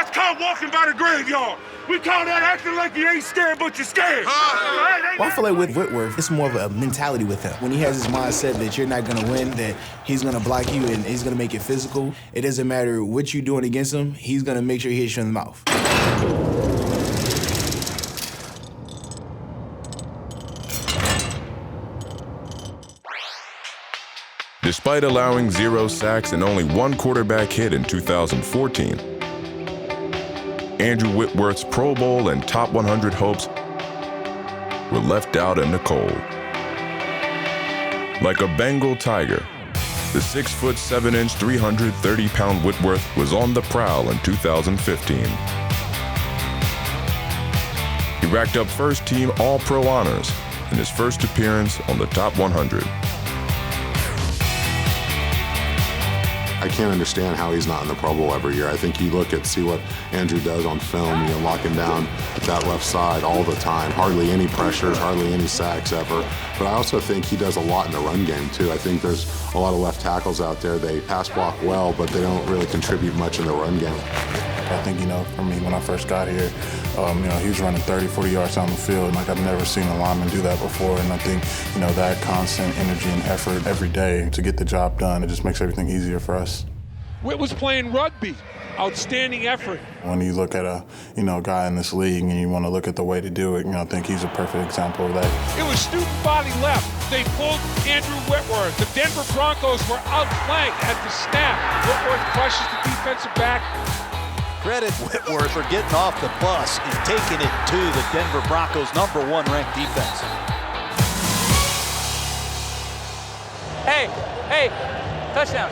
That's called walking by the graveyard. We call that acting like you ain't scared, but you're scared. Well, I feel like with Whitworth, it's more of a mentality with him. When he has his mindset that you're not gonna win, that he's gonna block you and he's gonna make it physical, it doesn't matter what you're doing against him, he's gonna make sure he hits you in the mouth. Despite allowing 0 sacks and only 1 quarterback hit in 2014, Andrew Whitworth's Pro Bowl and top 100 hopes were left out in the cold. Like a Bengal tiger, the 6'7", 330-pound Whitworth was on the prowl in 2015. He racked up first-team All-Pro honors in his first appearance on the top 100. I can't understand how he's not in the Pro Bowl every year. I think you see what Andrew does on film, locking down that left side all the time. Hardly any pressures, hardly any sacks ever. But I also think he does a lot in the run game, too. I think there's a lot of left tackles out there. They pass block well, but they don't really contribute much in the run game. I think, for me, when I first got here, he was running 30, 40 yards down the field. Like, I've never seen a lineman do that before. And I think, that constant energy and effort every day to get the job done, it just makes everything easier for us. Whit was playing rugby. Outstanding effort. When you look at a, guy in this league and you want to look at the way to do it, I think he's a perfect example of that. It was student body left. They pulled Andrew Whitworth. The Denver Broncos were outflanked at the snap. Whitworth crushes the defensive back. Credit Whitworth for getting off the bus and taking it to the Denver Broncos' #1 ranked defense. Hey, touchdown.